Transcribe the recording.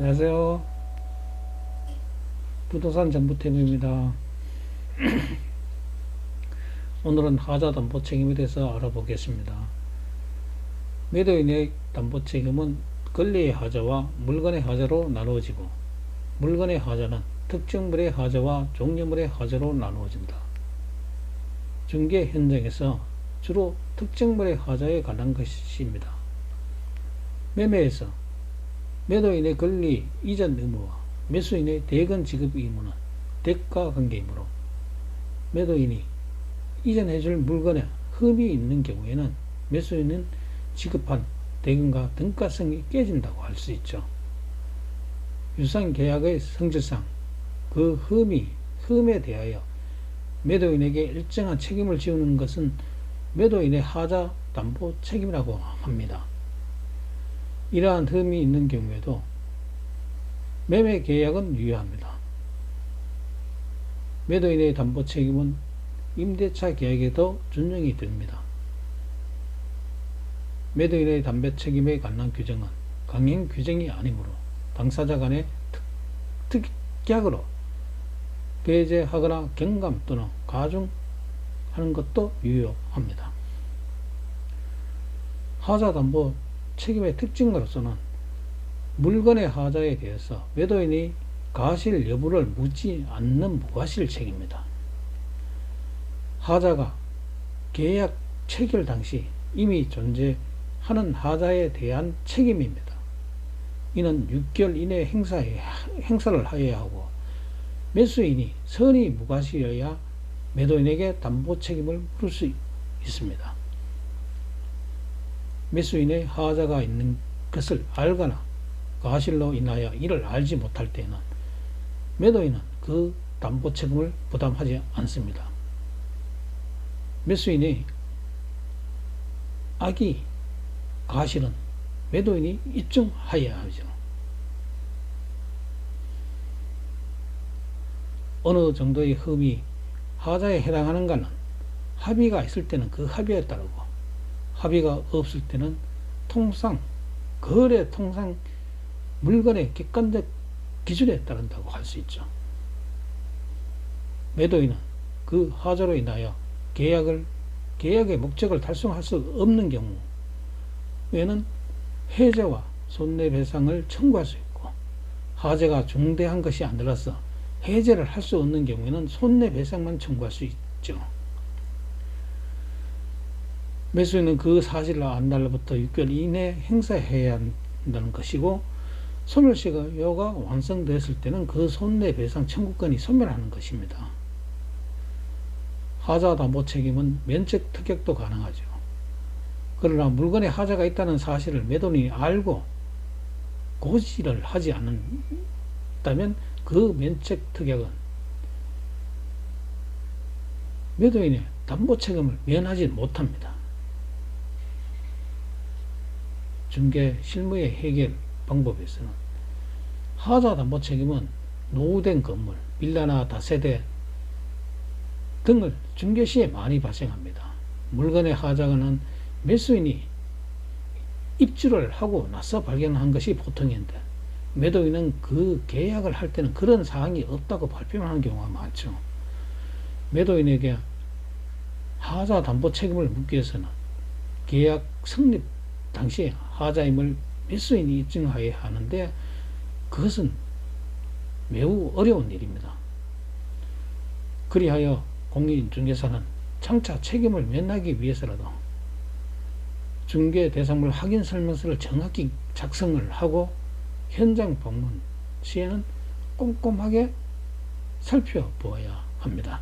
안녕하세요. 부동산 정보팀입니다. 오늘은 하자 담보 책임에 대해서 알아보겠습니다. 매도인의 담보 책임은 권리의 하자와 물건의 하자로 나누어지고, 물건의 하자는 특정물의 하자와 종료물의 하자로 나누어진다. 중개 현장에서 주로 특정물의 하자에 관한 것입니다. 매매에서 매도인의 권리 이전 의무와 매수인의 대금 지급 의무는 대가 관계이므로, 매도인이 이전해줄 물건에 흠이 있는 경우에는 매수인은 지급한 대금과 등가성이 깨진다고 할 수 있죠. 유상 계약의 성질상 그 흠에 대하여 매도인에게 일정한 책임을 지우는 것은 매도인의 하자 담보 책임이라고 합니다. 이러한 흠이 있는 경우에도 매매 계약은 유효합니다. 매도인의 담보 책임은 임대차 계약에도 준용이 됩니다. 매도인의 담보 책임에 관한 규정은 강행 규정이 아니므로 당사자 간의 특약으로 배제하거나 경감 또는 가중하는 것도 유효합니다. 하자 담보 책임의 특징으로서는 물건의 하자에 대해서 매도인이 가실 여부를 묻지 않는 무과실 책임입니다. 하자가 계약 체결 당시 이미 존재하는 하자에 대한 책임입니다. 이는 6개월 이내 행사를 하여야 하고, 매수인이 선의 무과실이어야 매도인에게 담보 책임을 물을 수 있습니다. 매수인의 하자가 있는 것을 알거나 가실로 인하여 이를 알지 못할 때에는 매도인은 그 담보 책임을 부담하지 않습니다. 매수인의 악의 가실은 매도인이 입증하여야 하죠. 어느 정도의 흠이 하자에 해당하는가는 합의가 있을 때는 그 합의에 따르고, 합의가 없을 때는 거래 통상 물건의 객관적 기준에 따른다고 할 수 있죠. 매도인은 그 하자로 인하여 계약의 목적을 달성할 수 없는 경우에는 해제와 손해배상을 청구할 수 있고, 하자가 중대한 것이 아니라서 해제를 할 수 없는 경우에는 손해배상만 청구할 수 있죠. 매수인은 그 사실을 안 날로부터 6개월 이내에 행사해야 한다는 것이고, 소멸시효가 완성되었을 때는 그 손해배상 청구권이 소멸하는 것입니다. 하자 담보 책임은 면책 특약도 가능하죠. 그러나 물건에 하자가 있다는 사실을 매도인이 알고 고지를 하지 않는다면 그 면책 특약은 매도인의 담보 책임을 면하지 못합니다. 중개 실무의 해결 방법에서는 하자 담보 책임은 노후된 건물, 빌라나 다세대 등을 중개 시에 많이 발생합니다. 물건의 하자는 매수인이 입주를 하고 나서 발견한 것이 보통인데, 매도인은 그 계약을 할 때는 그런 사항이 없다고 발표만 하는 경우가 많죠. 매도인에게 하자 담보 책임을 묻기 위해서는 계약 성립 당시 하자임을 매수인이 입증하여야 하는데, 그것은 매우 어려운 일입니다. 그리하여 공인중개사는 장차 책임을 면하기 위해서라도 중개 대상물 확인 설명서를 정확히 작성을 하고 현장 방문 시에는 꼼꼼하게 살펴보아야 합니다.